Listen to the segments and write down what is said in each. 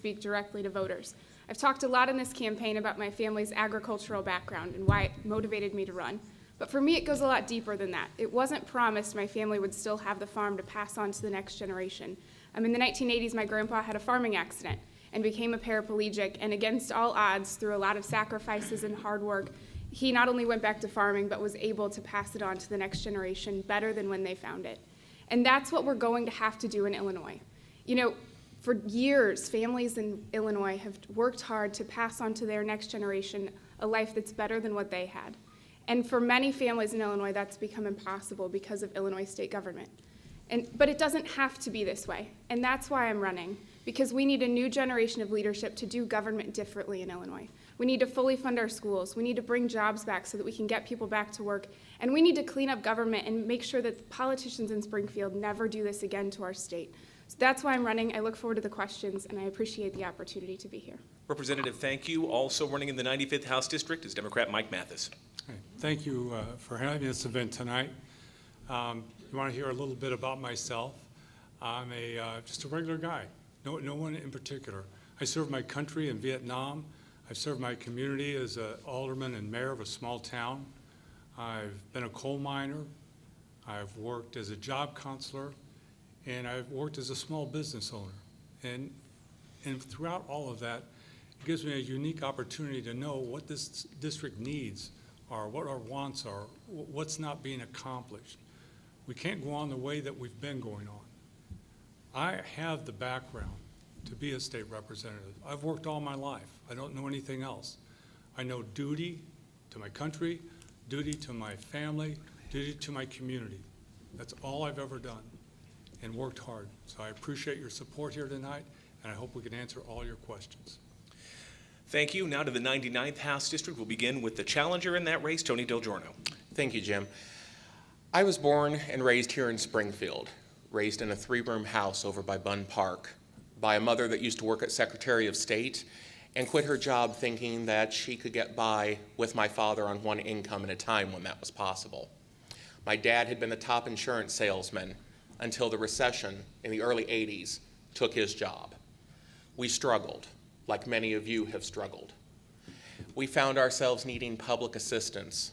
speak directly to voters. I've talked a lot in this campaign about my family's agricultural background and why it motivated me to run. But for me, it goes a lot deeper than that. It wasn't promised my family would still have the farm to pass on to the next generation. In the 1980s, my grandpa had a farming accident and became a paraplegic, and against all odds, through a lot of sacrifices and hard work, he not only went back to farming, but was able to pass it on to the next generation better than when they found it. And that's what we're going to have to do in Illinois. You know, for years, families in Illinois have worked hard to pass on to their next generation a life that's better than what they had. And for many families in Illinois, that's become impossible because of Illinois state government. But it doesn't have to be this way, and that's why I'm running, because we need a new generation of leadership to do government differently in Illinois. We need to fully fund our schools. We need to bring jobs back so that we can get people back to work. And we need to clean up government and make sure that politicians in Springfield never do this again to our state. So that's why I'm running. I look forward to the questions, and I appreciate the opportunity to be here. Representative, thank you. Also running in the 95th House District is Democrat Mike Mathis. Thank you for having this event tonight. You want to hear a little bit about myself? I'm just a regular guy, no one in particular. I served my country in Vietnam. I've served my community as an alderman and mayor of a small town. I've been a coal miner. I've worked as a job counselor, and I've worked as a small business owner. And throughout all of that, it gives me a unique opportunity to know what this district needs are, what our wants are, what's not being accomplished. We can't go on the way that we've been going on. I have the background to be a state representative. I've worked all my life. I don't know anything else. I know duty to my country, duty to my family, duty to my community. That's all I've ever done and worked hard. So I appreciate your support here tonight, and I hope we can answer all your questions. Thank you. Now to the 99th House District. We'll begin with the challenger in that race, Tony DelGiorno. Thank you, Jim. I was born and raised here in Springfield, raised in a 3-room house over by Bunn Park by a mother that used to work at Secretary of State and quit her job thinking that she could get by with my father on one income at a time when that was possible. My dad had been the top insurance salesman until the recession in the early 80s took his job. We struggled, like many of you have struggled. We found ourselves needing public assistance.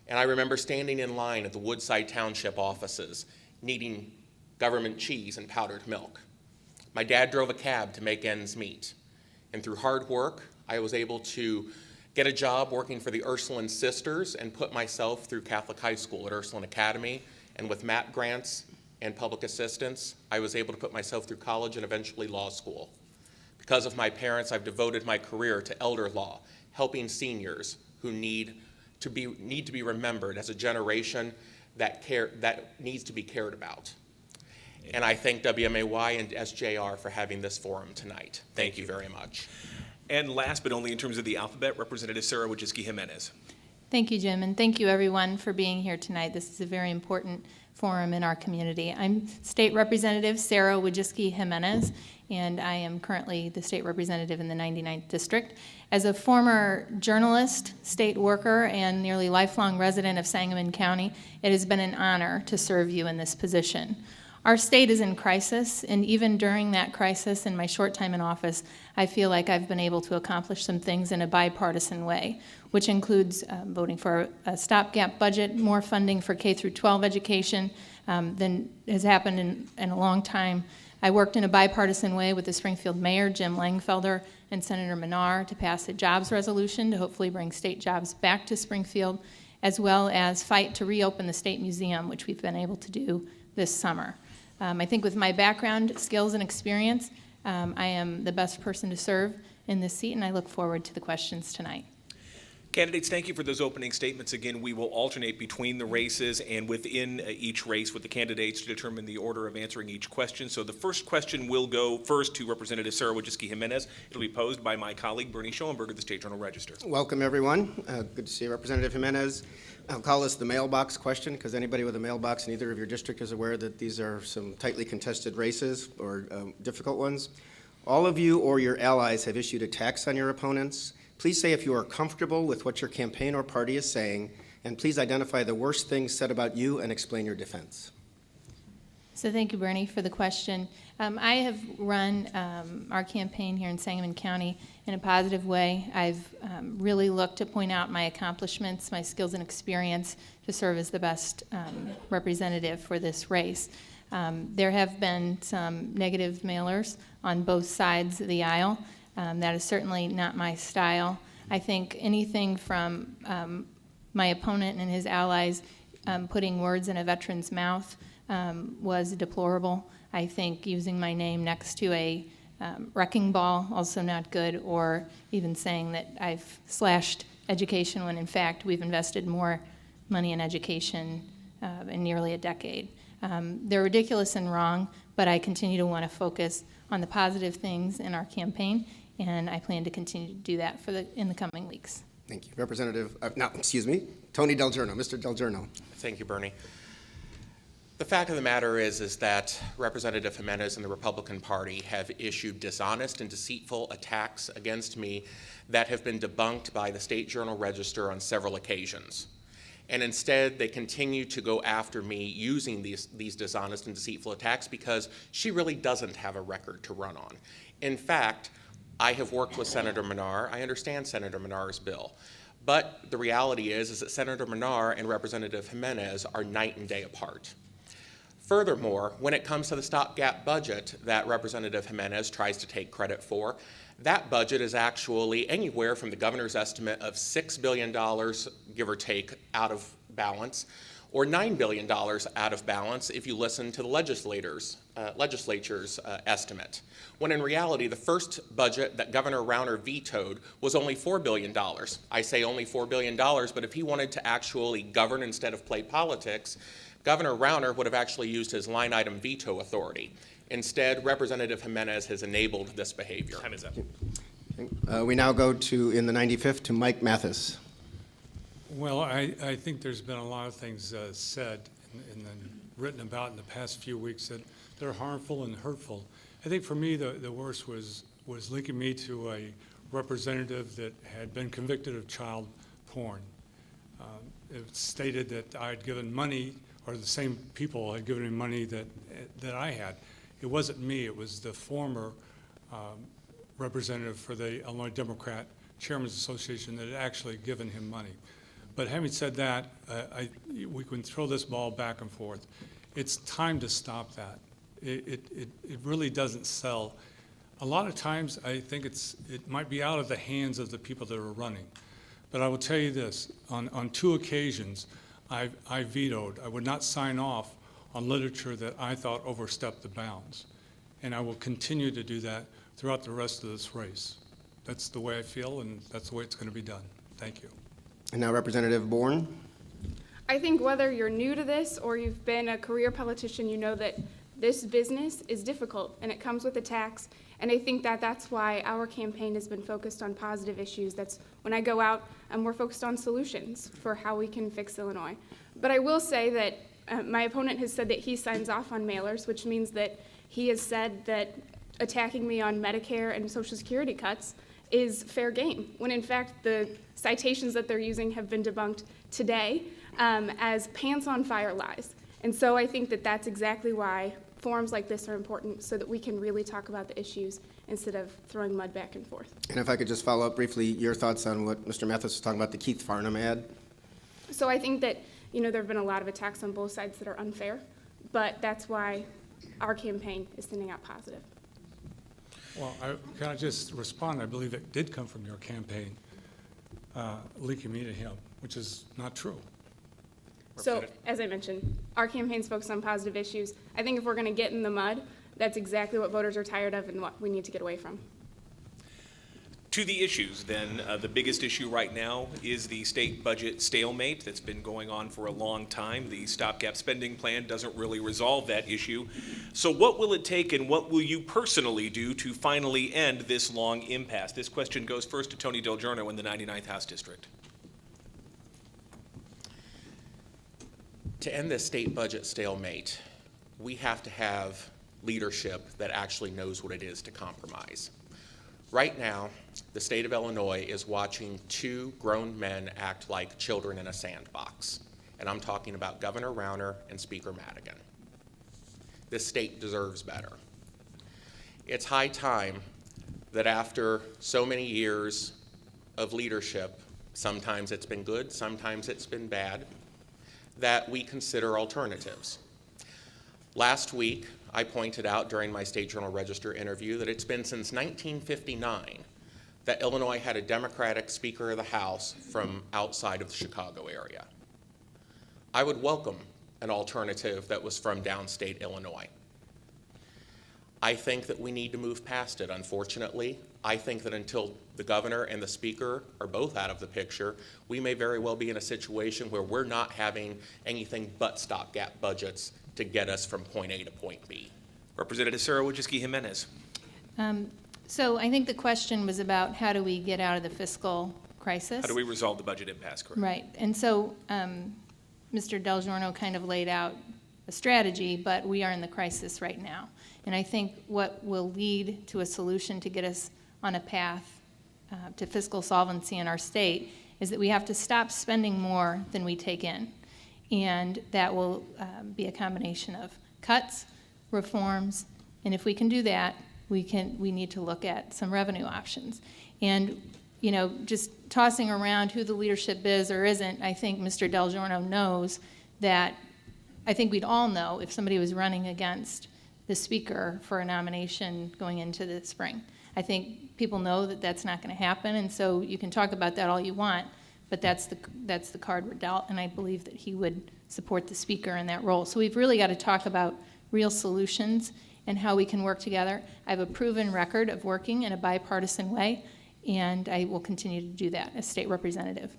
And I remember standing in line at the Woodside Township offices, needing government cheese and powdered milk. My dad drove a cab to make ends meet. And through hard work, I was able to get a job working for the Ursuline Sisters and put myself through Catholic High School at Ursuline Academy. And with MAP grants and public assistance, I was able to put myself through college and eventually law school. Because of my parents, I've devoted my career to elder law, helping seniors who need to be remembered as a generation that needs to be cared about. And I thank WMAY and SJR for having this forum tonight. Thank you very much. And last but only in terms of the alphabet, Representative Sara Wojcicki Jimenez. Thank you, Jim, and thank you everyone for being here tonight. This is a very important forum in our community. I'm State Representative Sara Wojcicki Jimenez, and I am currently the state representative in the 99th District. As a former journalist, state worker, and nearly lifelong resident of Sangamon County, it has been an honor to serve you in this position. Our state is in crisis, and even during that crisis, in my short time in office, I feel like I've been able to accomplish some things in a bipartisan way, which includes voting for a stopgap budget, more funding for K-12 education than has happened in a long time. I worked in a bipartisan way with the Springfield Mayor, Jim Langfelder, and Senator Menard to pass a jobs resolution to hopefully bring state jobs back to Springfield, as well as fight to reopen the State Museum, which we've been able to do this summer. I think with my background, skills, and experience, I am the best person to serve in this seat, and I look forward to the questions tonight. Candidates, thank you for those opening statements. Again, we will alternate between the races and within each race with the candidates to determine the order of answering each question. So the first question will go first to Representative Sara Wojcicki Jimenez. It'll be posed by my colleague, Bernard Schoenburg of the State Journal-Register. Welcome, everyone. Good to see you, Representative Jimenez. I'll call this the mailbox question because anybody with a mailbox in either of your district is aware that these are some tightly contested races or difficult ones. All of you or your allies have issued attacks on your opponents. Please say if you are comfortable with what your campaign or party is saying, and please identify the worst things said about you and explain your defense. So thank you, Bernie, for the question. I have run our campaign here in Sangamon County in a positive way. I've really looked to point out my accomplishments, my skills and experience to serve as the best representative for this race. There have been some negative mailers on both sides of the aisle. That is certainly not my style. I think anything from my opponent and his allies putting words in a veteran's mouth was deplorable. I think using my name next to a wrecking ball, also not good, or even saying that I've slashed education when in fact we've invested more money in education in nearly a decade. They're ridiculous and wrong, but I continue to want to focus on the positive things in our campaign, and I plan to continue to do that in the coming weeks. Thank you. Representative, Tony DelGiorno. Mr. DelGiorno. Thank you, Bernie. The fact of the matter is that Representative Jimenez and the Republican Party have issued dishonest and deceitful attacks against me that have been debunked by the State Journal-Register on several occasions. And instead, they continue to go after me using these dishonest and deceitful attacks because she really doesn't have a record to run on. In fact, I have worked with Senator Menard. I understand Senator Menard's bill. But the reality is that Senator Menard and Representative Jimenez are night and day apart. Furthermore, when it comes to the stopgap budget that Representative Jimenez tries to take credit for, that budget is actually anywhere from the governor's estimate of $6 billion, give or take, out of balance, or $9 billion out of balance if you listen to the legislature's estimate. When in reality, the first budget that Governor Rauner vetoed was only $4 billion. I say only $4 billion, but if he wanted to actually govern instead of play politics, Governor Rauner would have actually used his line item veto authority. Instead, Representative Jimenez has enabled this behavior. Time is up. We now go to, in the 95th, to Mike Mathis. Well, I think there's been a lot of things said and written about in the past few weeks that are harmful and hurtful. I think for me, the worst was linking me to a representative that had been convicted of child porn. It stated that I had given money, or the same people had given me money that I had. It wasn't me, it was the former representative for the Illinois Democrat Chairman's Association that had actually given him money. But having said that, we can throw this ball back and forth. It's time to stop that. It really doesn't sell. A lot of times I think it might be out of the hands of the people that are running. But I will tell you this, on 2 occasions, I vetoed. I would not sign off on literature that I thought overstepped the bounds. And I will continue to do that throughout the rest of this race. That's the way I feel, and that's the way it's going to be done. Thank you. And now Representative Bourne. I think whether you're new to this or you've been a career politician, you know that this business is difficult and it comes with attacks. And I think that that's why our campaign has been focused on positive issues. That's when I go out, we're focused on solutions for how we can fix Illinois. But I will say that my opponent has said that he signs off on mailers, which means that he has said that attacking me on Medicare and Social Security cuts is fair game, when in fact the citations that they're using have been debunked today as pants on fire lies. And so I think that that's exactly why forums like this are important, so that we can really talk about the issues instead of throwing mud back and forth. And if I could just follow up briefly, your thoughts on what Mr. Mathis was talking about, the Keith Farnham ad? So I think that, there have been a lot of attacks on both sides that are unfair, but that's why our campaign is sending out positive. Well, can I just respond? I believe it did come from your campaign, linking me to him, which is not true. So, as I mentioned, our campaign's focused on positive issues. I think if we're going to get in the mud, that's exactly what voters are tired of and what we need to get away from. To the issues, then, the biggest issue right now is the state budget stalemate that's been going on for a long time. The stopgap spending plan doesn't really resolve that issue. So what will it take and what will you personally do to finally end this long impasse? This question goes first to Tony DelGiorno in the 99th House District. To end this state budget stalemate, we have to have leadership that actually knows what it is to compromise. Right now, the state of Illinois is watching 2 grown men act like children in a sandbox. And I'm talking about Governor Rauner and Speaker Madigan. This state deserves better. It's high time that after so many years of leadership, sometimes it's been good, sometimes it's been bad, that we consider alternatives. Last week, I pointed out during my State Journal-Register interview that it's been since 1959 that Illinois had a Democratic Speaker of the House from outside of the Chicago area. I would welcome an alternative that was from downstate Illinois. I think that we need to move past it, unfortunately. I think that until the governor and the speaker are both out of the picture, we may very well be in a situation where we're not having anything but stopgap budgets to get us from point A to point B. Representative Sara Wojcicki Jimenez. So I think the question was about how do we get out of the fiscal crisis? How do we resolve the budget impasse, correct? Right. And so Mr. DelGiorno kind of laid out a strategy, but we are in the crisis right now. And I think what will lead to a solution to get us on a path to fiscal solvency in our state is that we have to stop spending more than we take in. And that will be a combination of cuts, reforms, and if we can do that, we need to look at some revenue options. And, you know, just tossing around who the leadership is or isn't, I think Mr. DelGiorno knows that, I think we'd all know if somebody was running against the speaker for a nomination going into the spring. I think people know that that's not going to happen, and so you can talk about that all you want, but that's the card we're dealt, and I believe that he would support the speaker in that role. So we've really got to talk about real solutions and how we can work together. I have a proven record of working in a bipartisan way, and I will continue to do that as state representative.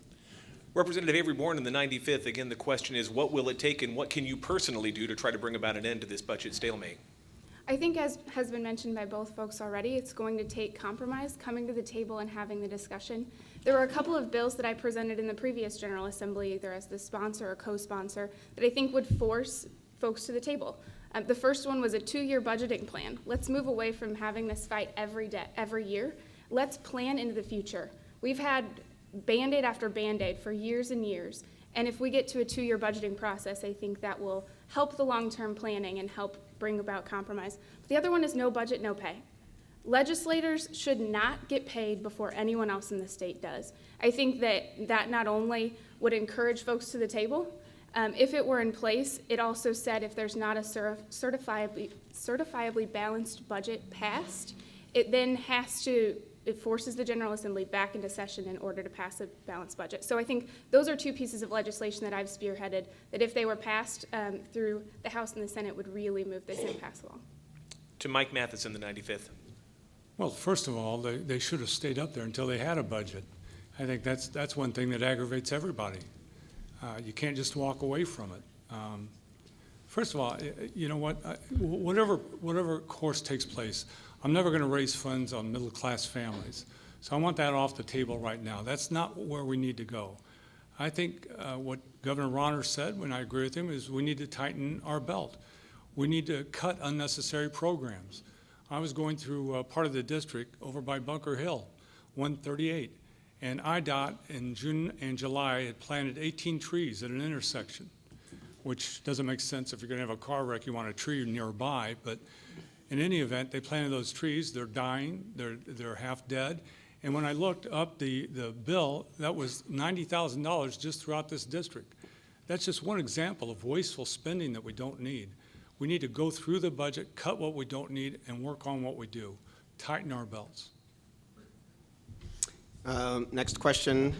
Representative Avery Bourne in the 95th. Again, the question is, what will it take and what can you personally do to try to bring about an end to this budget stalemate? I think, as has been mentioned by both folks already, it's going to take compromise, coming to the table and having the discussion. There were a couple of bills that I presented in the previous General Assembly, either as the sponsor or co-sponsor, that I think would force folks to the table. The first one was a 2-year budgeting plan. Let's move away from having this fight every year. Let's plan into the future. We've had Band-Aid after Band-Aid for years and years, and if we get to a 2-year budgeting process, I think that will help the long-term planning and help bring about compromise. The other one is no budget, no pay. Legislators should not get paid before anyone else in the state does. I think that not only would encourage folks to the table, if it were in place, it also said if there's not a certifiably balanced budget passed, it forces the General Assembly back into session in order to pass a balanced budget. So I think those are two pieces of legislation that I've spearheaded that if they were passed through the House and the Senate would really move this impasse along. To Mike Mathis in the 95th. Well, first of all, they should have stayed up there until they had a budget. I think that's one thing that aggravates everybody. You can't just walk away from it. First of all, you know what? Whatever course takes place, I'm never going to raise funds on middle-class families. So I want that off the table right now. That's not where we need to go. I think what Governor Ronner said, when I agree with him, is we need to tighten our belt. We need to cut unnecessary programs. I was going through part of the district over by Bunker Hill, 138, and IDOT in June and July had planted 18 trees at an intersection, which doesn't make sense. If you're going to have a car wreck, you want a tree nearby, but in any event, they planted those trees. They're dying. They're half dead. And when I looked up the bill, that was $90,000 just throughout this district. That's just one example of wasteful spending that we don't need. We need to go through the budget, cut what we don't need, and work on what we do. Tighten our belts. Next question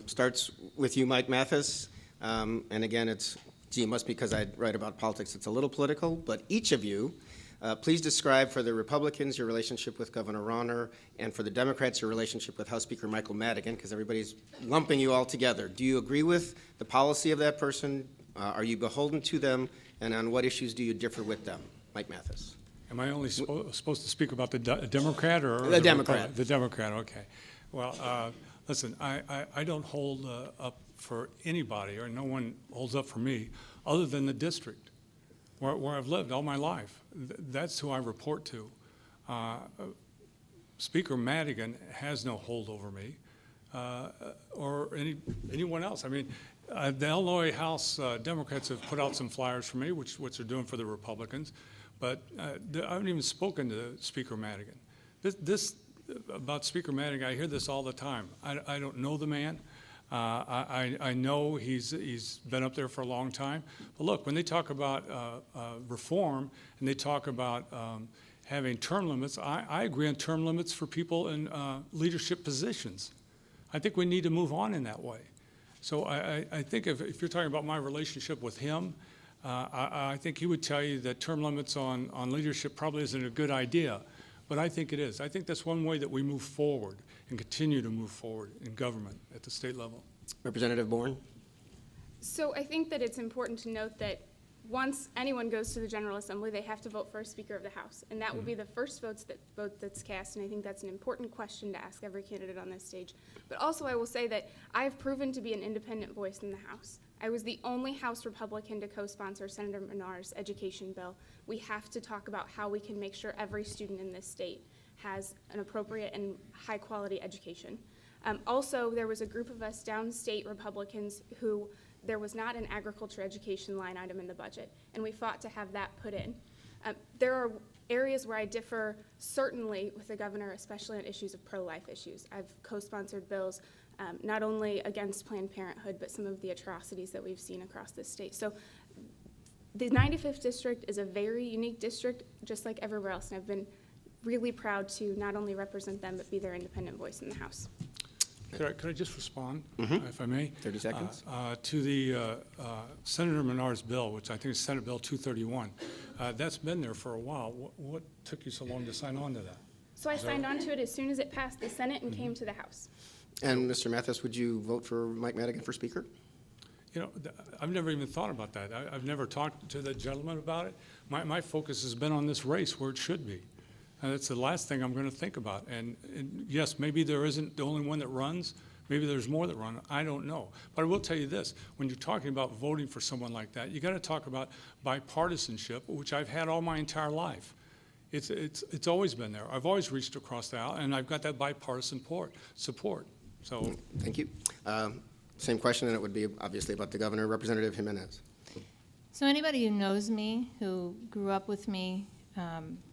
starts with you, Mike Mathis. And again, it must be because I write about politics, it's a little political, but each of you, please describe for the Republicans your relationship with Governor Ronner, and for the Democrats your relationship with House Speaker Michael Madigan, because everybody's lumping you all together. Do you agree with the policy of that person? Are you beholden to them? And on what issues do you differ with them? Mike Mathis. Am I only supposed to speak about the Democrat or the Democrat? The Democrat, okay. Well, listen, I don't hold up for anybody, or no one holds up for me, other than the district where I've lived all my life. That's who I report to. Speaker Madigan has no hold over me or anyone else. I mean, the Illinois House Democrats have put out some flyers for me, which they're doing for the Republicans. But I haven't even spoken to Speaker Madigan. About Speaker Madigan, I hear this all the time. I don't know the man. I know he's been up there for a long time. But look, when they talk about reform and they talk about having term limits, I agree on term limits for people in leadership positions. I think we need to move on in that way. So I think if you're talking about my relationship with him, I think he would tell you that term limits on leadership probably isn't a good idea. But I think it is. I think that's one way that we move forward and continue to move forward in government at the state level. Representative Bourne? So I think that it's important to note that once anyone goes to the General Assembly, they have to vote for a Speaker of the House. And that will be the first vote that's cast, and I think that's an important question to ask every candidate on this stage. But also I will say that I've proven to be an independent voice in the House. I was the only House Republican to co-sponsor Senator Menard's education bill. We have to talk about how we can make sure every student in this state has an appropriate and high-quality education. Also, there was a group of us downstate Republicans who there was not an agriculture education line item in the budget, and we fought to have that put in. There are areas where I differ certainly with the governor, especially on issues of pro-life issues. I've co-sponsored bills not only against Planned Parenthood, but some of the atrocities that we've seen across this state. So the 95th district is a very unique district, just like everywhere else, and I've been really proud to not only represent them, but be their independent voice in the House. Could I just respond, if I may? 30 seconds. To the Senator Menard's bill, which I think is Senate Bill 231. That's been there for a while. What took you so long to sign on to that? So I signed on to it as soon as it passed the Senate and came to the House. And Mr. Mathis, would you vote for Mike Madigan for Speaker? You know, I've never even thought about that. I've never talked to the gentleman about it. My focus has been on this race where it should be. And it's the last thing I'm going to think about. And yes, maybe there isn't the only one that runs. Maybe there's more that run. I don't know. But I will tell you this. When you're talking about voting for someone like that, you got to talk about bipartisanship, which I've had all my entire life. It's always been there. I've always reached across the aisle, and I've got that bipartisan support. So Thank you. Same question, and it would be obviously about the governor. Representative Jimenez. So anybody who knows me, who grew up with me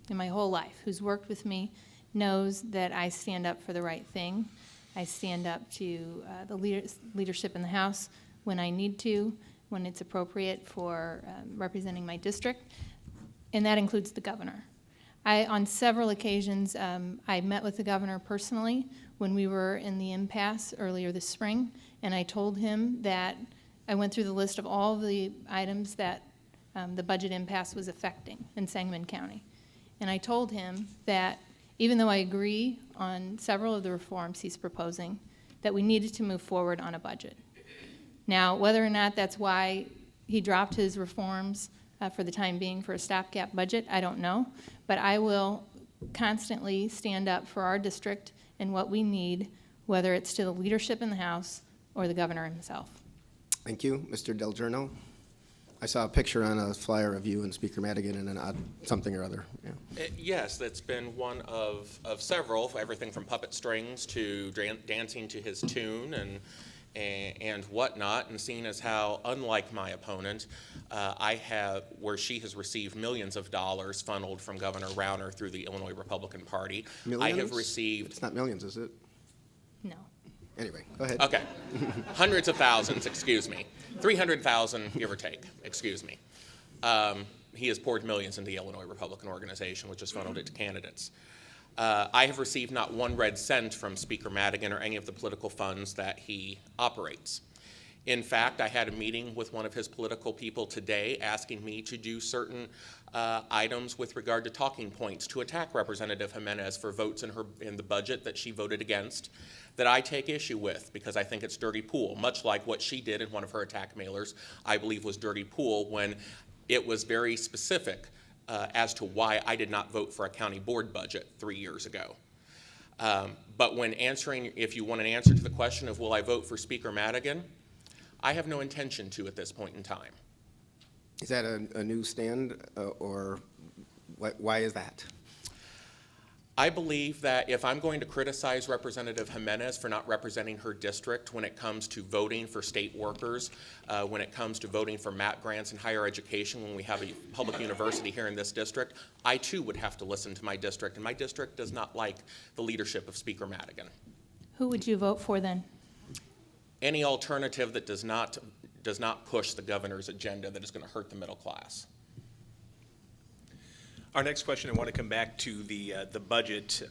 in my whole life, who's worked with me, knows that I stand up for the right thing. I stand up to the leadership in the House when I need to, when it's appropriate for representing my district, and that includes the governor. On several occasions, I met with the governor personally when we were in the impasse earlier this spring, and I told him that I went through the list of all the items that the budget impasse was affecting in Sangamon County. And I told him that even though I agree on several of the reforms he's proposing, that we needed to move forward on a budget. Now, whether or not that's why he dropped his reforms for the time being for a stopgap budget, I don't know. But I will constantly stand up for our district and what we need, whether it's to the leadership in the House or the governor himself. Thank you. Mr. DelGiorno. I saw a picture on a flyer of you and Speaker Madigan and an odd something or other. Yeah. Yes, that's been one of several, everything from puppet strings to dancing to his tune and whatnot, and seeing as how, unlike my opponent, where she has received millions of dollars funneled from Governor Rauner through the Illinois Republican Party, Millions? I have received... It's not millions, is it? No. Anyway, go ahead. Okay. Hundreds of thousands, excuse me. 300,000, give or take, excuse me. He has poured millions into the Illinois Republican organization, which has funneled it to candidates. I have received not one red cent from Speaker Madigan or any of the political funds that he operates. In fact, I had a meeting with one of his political people today asking me to do certain items with regard to talking points to attack Representative Jimenez for votes in the budget that she voted against that I take issue with because I think it's dirty pool, much like what she did in one of her attack mailers I believe was dirty pool when it was very specific as to why I did not vote for a county board budget 3 years ago. But when answering, if you want an answer to the question of will I vote for Speaker Madigan, I have no intention to at this point in time. Is that a new stand, or why is that? I believe that if I'm going to criticize Representative Jimenez for not representing her district when it comes to voting for state workers, when it comes to voting for MAP grants in higher education when we have a public university here in this district, I too would have to listen to my district, and my district does not like the leadership of Speaker Madigan. Who would you vote for then? Any alternative that does not push the governor's agenda that is going to hurt the middle class. Our next question, I want to come back to the budget.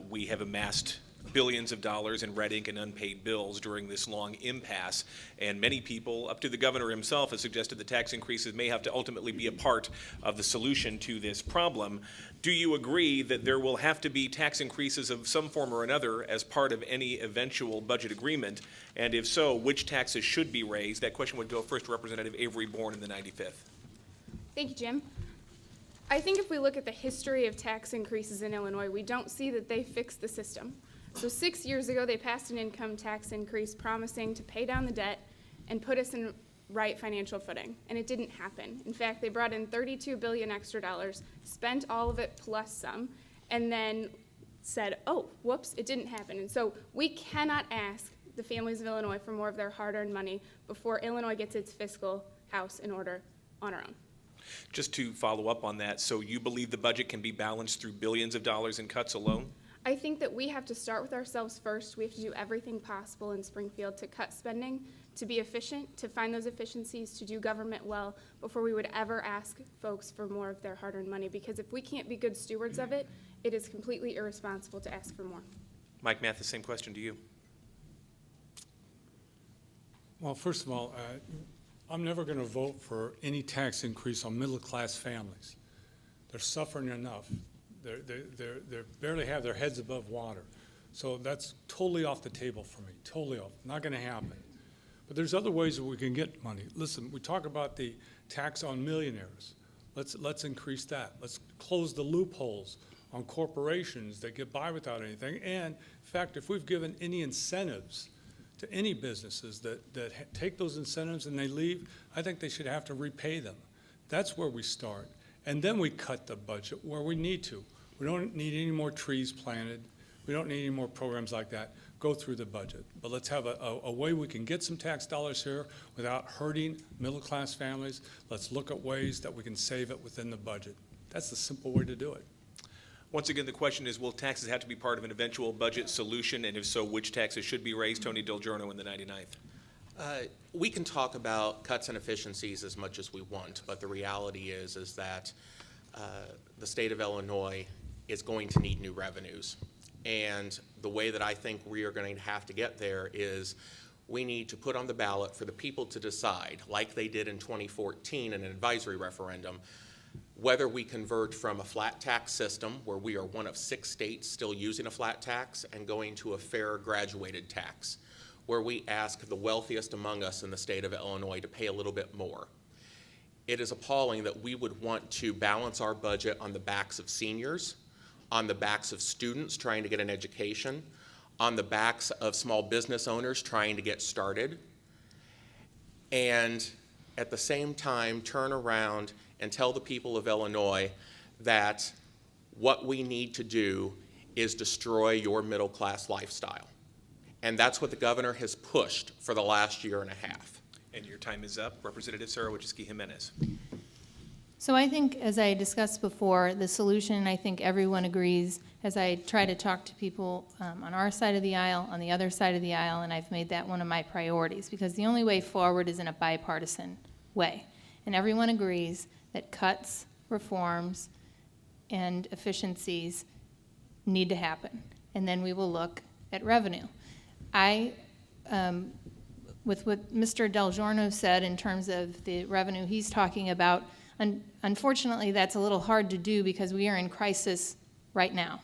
We have amassed billions of dollars in red ink and unpaid bills during this long impasse, and many people, up to the governor himself, have suggested the tax increases may have to ultimately be a part of the solution to this problem. Do you agree that there will have to be tax increases of some form or another as part of any eventual budget agreement? And if so, which taxes should be raised? That question would go first to Representative Avery Bourne in the 95th. Thank you, Jim. I think if we look at the history of tax increases in Illinois, we don't see that they fixed the system. So 6 years ago, they passed an income tax increase promising to pay down the debt and put us in right financial footing, and it didn't happen. In fact, they brought in $32 billion extra dollars, spent all of it plus some, and then said, oh, whoops, it didn't happen. And so we cannot ask the families of Illinois for more of their hard-earned money before Illinois gets its fiscal house in order on our own. Just to follow up on that, so you believe the budget can be balanced through billions of dollars in cuts alone? I think that we have to start with ourselves first. We have to do everything possible in Springfield to cut spending, to be efficient, to find those efficiencies, to do government well before we would ever ask folks for more of their hard-earned money. Because if we can't be good stewards of it, it is completely irresponsible to ask for more. Mike Mathis, same question to you. Well, first of all, I'm never going to vote for any tax increase on middle-class families. They're suffering enough. They barely have their heads above water. So that's totally off the table for me, totally off. Not going to happen. But there's other ways that we can get money. Listen, we talk about the tax on millionaires. Let's increase that. Let's close the loopholes on corporations that get by without anything. And, in fact, if we've given any incentives to any businesses that take those incentives and they leave, I think they should have to repay them. That's where we start. And then we cut the budget where we need to. We don't need any more trees planted. We don't need any more programs like that. Go through the budget. But let's have a way we can get some tax dollars here without hurting middle-class families. Let's look at ways that we can save it within the budget. That's the simple way to do it. Once again, the question is, will taxes have to be part of an eventual budget solution? And if so, which taxes should be raised? Tony DelGiorno in the 99th. We can talk about cuts and efficiencies as much as we want, but the reality is that the state of Illinois is going to need new revenues. And the way that I think we are going to have to get there is we need to put on the ballot for the people to decide, like they did in 2014 in an advisory referendum, whether we convert from a flat tax system, where we are one of 6 states still using a flat tax, and going to a fair graduated tax, where we ask the wealthiest among us in the state of Illinois to pay a little bit more. It is appalling that we would want to balance our budget on the backs of seniors, on the backs of students trying to get an education, on the backs of small business owners trying to get started, and at the same time turn around and tell the people of Illinois that what we need to do is destroy your middle class lifestyle. And that's what the governor has pushed for the last year and a half. And your time is up. Representative Sara Wojcicki Jimenez. So I think, as I discussed before, the solution, I think everyone agrees, as I try to talk to people on our side of the aisle, on the other side of the aisle, and I've made that one of my priorities, because the only way forward is in a bipartisan way. And everyone agrees that cuts, reforms, and efficiencies need to happen. And then we will look at revenue. With what Mr. DelGiorno said in terms of the revenue he's talking about, unfortunately, that's a little hard to do because we are in crisis right now.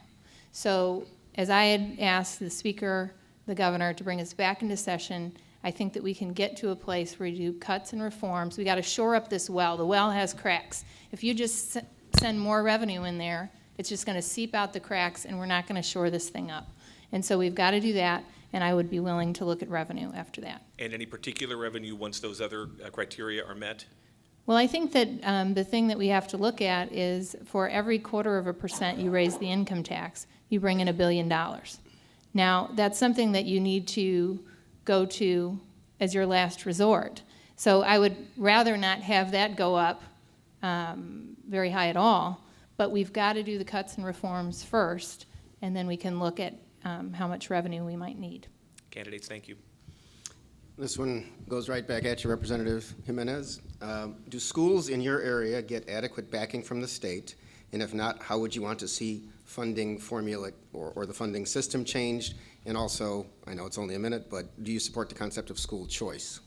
So as I had asked the Speaker, the Governor, to bring us back into session, I think that we can get to a place where we do cuts and reforms. We got to shore up this well. The well has cracks. If you just send more revenue in there, it's just going to seep out the cracks, and we're not going to shore this thing up. And so we've got to do that, and I would be willing to look at revenue after that. And any particular revenue once those other criteria are met? Well, I think that the thing that we have to look at is for every 1/4% you raise the income tax, you bring in $1 billion. Now, that's something that you need to go to as your last resort. So I would rather not have that go up very high at all, but we've got to do the cuts and reforms first, and then we can look at how much revenue we might need. Candidates, thank you. This one goes right back at you, Representative Jimenez. Do schools in your area get adequate backing from the state? And if not, how would you want to see funding formula or the funding system changed? And also, I know it's only a minute, but do you support the concept of school choice?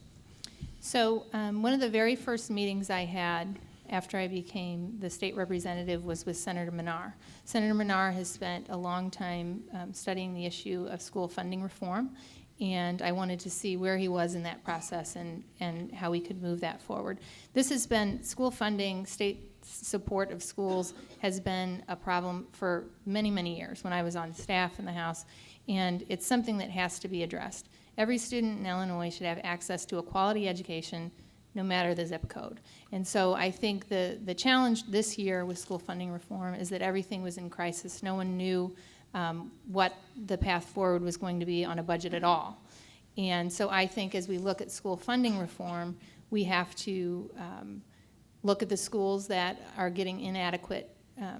So one of the very first meetings I had after I became the state representative was with Senator Menard. Senator Menard has spent a long time studying the issue of school funding reform, and I wanted to see where he was in that process and how we could move that forward. This has been, school funding, state support of schools has been a problem for many, many years when I was on staff in the House, and it's something that has to be addressed. Every student in Illinois should have access to a quality education no matter the zip code. And so I think the challenge this year with school funding reform is that everything was in crisis. No one knew what the path forward was going to be on a budget at all. And so I think as we look at school funding reform, we have to look at the schools that are getting inadequate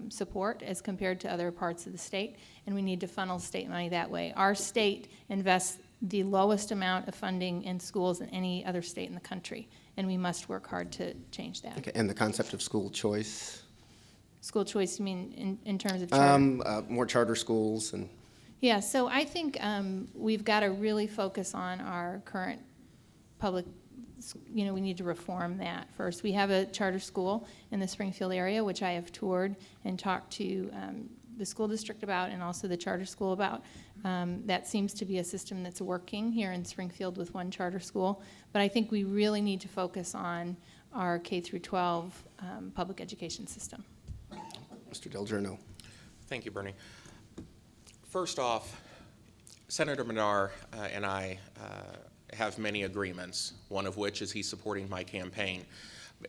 support as compared to other parts of the state, and we need to funnel state money that way. Our state invests the lowest amount of funding in schools than any other state in the country, and we must work hard to change that. Okay, and the concept of school choice? School choice, you mean in terms of charter? More charter schools and... Yeah, so I think we've got to really focus on our current public, we need to reform that first. We have a charter school in the Springfield area, which I have toured and talked to the school district about and also the charter school about. That seems to be a system that's working here in Springfield with one charter school. But I think we really need to focus on our K through 12 public education system. Mr. DelGiorno. Thank you, Bernie. First off, Senator Menard and I have many agreements, one of which is he's supporting my campaign.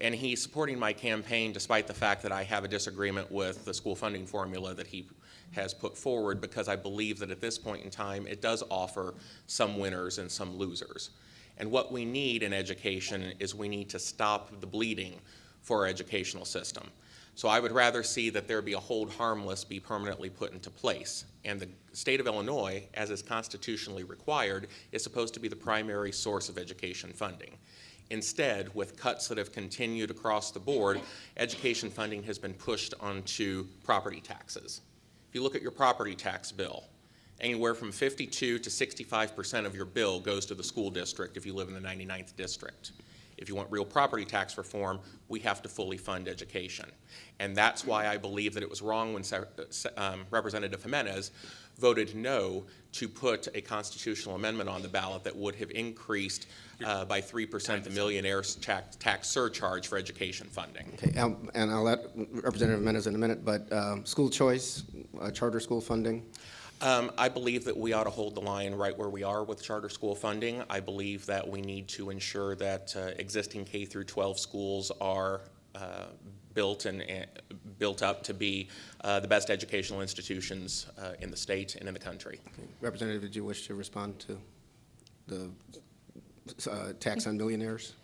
And he's supporting my campaign despite the fact that I have a disagreement with the school funding formula that he has put forward, because I believe that at this point in time it does offer some winners and some losers. And what we need in education is we need to stop the bleeding for our educational system. So I would rather see that there be a hold harmless be permanently put into place. And the state of Illinois, as is constitutionally required, is supposed to be the primary source of education funding. Instead, with cuts that have continued across the board, education funding has been pushed onto property taxes. If you look at your property tax bill, anywhere from 52 to 65% of your bill goes to the school district if you live in the 99th district. If you want real property tax reform, we have to fully fund education. And that's why I believe that it was wrong when Representative Jimenez voted no to put a constitutional amendment on the ballot that would have increased by 3% the millionaire's tax surcharge for education funding. Okay, and I'll let Representative Jimenez in a minute, but school choice, charter school funding? I believe that we ought to hold the line right where we are with charter school funding. I believe that we need to ensure that existing K through 12 schools are built up to be the best educational institutions in the state and in the country. Okay. Representative, did you wish to respond to the tax on millionaires?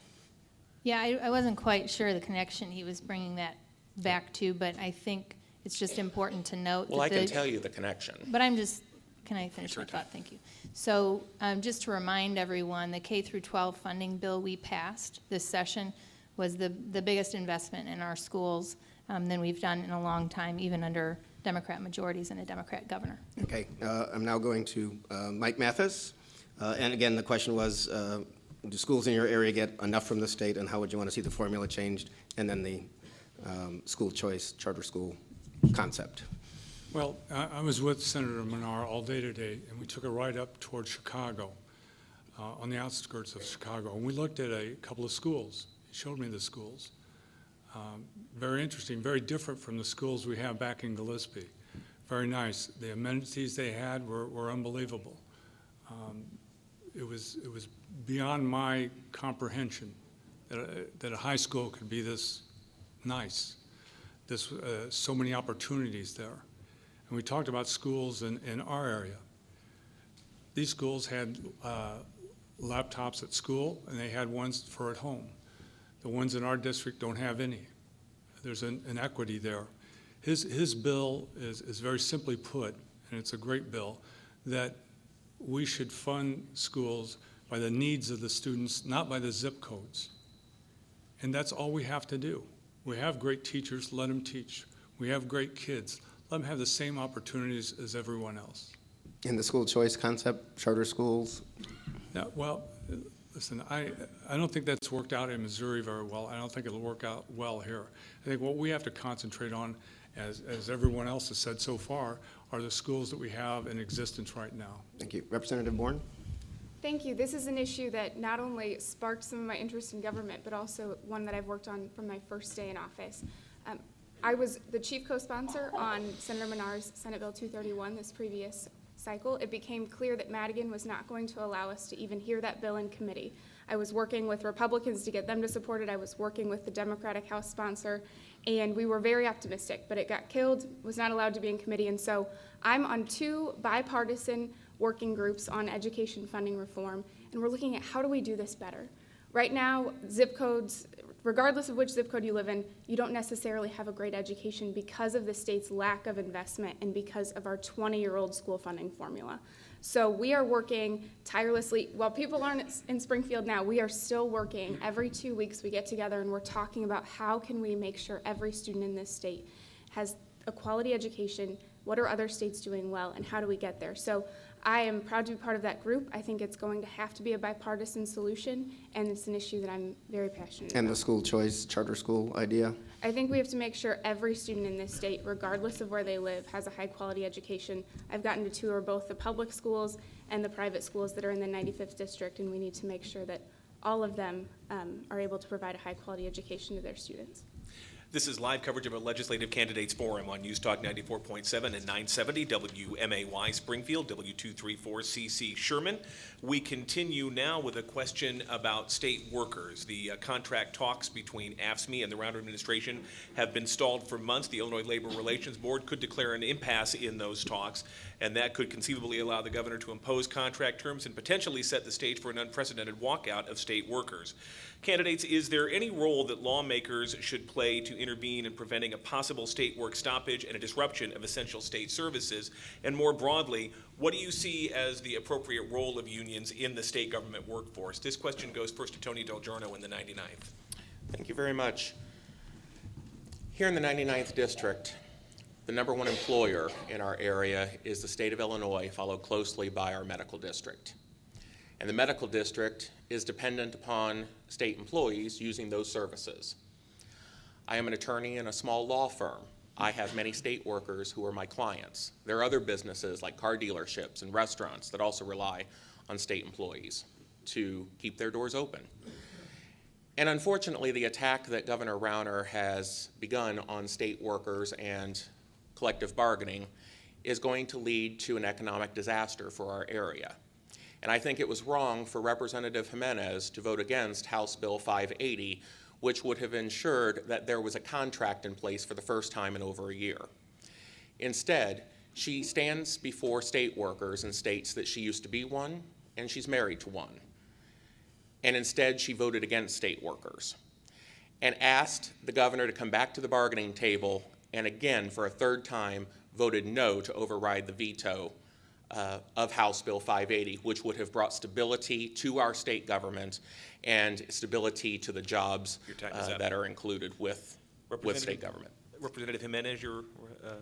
Yeah, I wasn't quite sure the connection he was bringing that back to, but I think it's just important to note Well, that I can tell you the connection. But can I finish my thought? Thank you. So just to remind everyone, the K through 12 funding bill we passed this session was the biggest investment in our schools than we've done in a long time, even under Democrat majorities and a Democrat governor. Okay, I'm now going to Mike Mathis. And again, the question was, do schools in your area get enough from the state, and how would you want to see the formula changed? And then the school choice, charter school concept. Well, I was with Senator Menard all day today, and we took a ride up towards Chicago, on the outskirts of Chicago, and we looked at a couple of schools. He showed me the schools. Very interesting, very different from the schools we have back in Gillespie. Very nice. The amenities they had were It was beyond my comprehension that a high school could be this nice, so many opportunities there. And we talked about schools in our area. These schools had laptops at school, and they had ones for at home. The ones in our district don't have any. There's an equity there. His bill is very simply put, and it's a great bill, that we should fund schools by the needs of the students, not by the zip codes. And that's all we have to do. We have great teachers, let them teach. We have great kids, let them have the same opportunities as everyone else. And the school choice concept, charter schools? Yeah, well, listen, I don't think that's worked out in Missouri very well. I don't think it'll work out well here. I think what we have to concentrate on, as everyone else has said so far, are the schools that we have in existence right now. Thank you. Representative Bourne? Thank you. This is an issue that not only sparked some of my interest in government, but also one that I've worked on from my first day in office. I was the chief co-sponsor on Senator Menard's Senate Bill 231 this previous cycle. It became clear that Madigan was not going to allow us to even hear that bill in committee. I was working with Republicans to get them to support it. I was working with the Democratic House sponsor, and we were very optimistic, but it got killed, was not allowed to be in committee, and so I'm on 2 bipartisan working groups on education funding reform, and we're looking at how do we do this better. Right now, zip codes, regardless of which zip code you live in, you don't necessarily have a great education because of the state's lack of investment and because of our 20-year-old school funding formula. So we are working tirelessly. While people aren't in Springfield now, we are still working. Every 2 weeks we get together and we're talking about how can we make sure every student in this state has a quality education, what are other states doing well, and how do we get there? So I am proud to be part of that group. I think it's going to have to be a bipartisan solution, and it's an issue that I'm very passionate about. And the school choice charter school idea? I think we have to make sure every student in this state, regardless of where they live, has a high-quality education. I've gotten to tour both the public schools and the private schools that are in the 95th district, and we need to make sure that all of them are able to provide a high-quality education to their students. This is live coverage of a Legislative Candidates Forum on News Talk 94.7 and 970 WMAY Springfield, W234CC Sherman. We continue now with a question about state workers. The contract talks between AFSCME and the Rounder administration have been stalled for months. The Illinois Labor Relations Board could declare an impasse in those talks, and that could conceivably allow the governor to impose contract terms and potentially set the stage for an unprecedented walkout of state workers. Candidates, is there any role that lawmakers should play to intervene in preventing a possible state work stoppage and a disruption of essential state services? And more broadly, what do you see as the appropriate role of unions in the state government workforce? This question goes first to Tony DelGiorno in the 99th. Thank you very much. Here in the 99th District, the #1 employer in our area is the state of Illinois, followed closely by our medical district. And the medical district is dependent upon state employees using those services. I am an attorney in a small law firm. I have many state workers who are my clients. There are other businesses like car dealerships and restaurants that also rely on state employees to keep their doors open. And unfortunately, the attack that Governor Rauner has begun on state workers and collective bargaining is going to lead to an economic disaster for our area. And I think it was wrong for Representative Jimenez to vote against House Bill 580, which would have ensured that there was a contract in place for the first time in over a year. Instead, she stands before state workers and states that she used to be one and she's married to one. And instead, she voted against state workers and asked the governor to come back to the bargaining table and again, for a third time, voted no to override the veto of House Bill 580, which would have brought stability to our state government and stability to the jobs that are included with state government. Representative Jimenez, your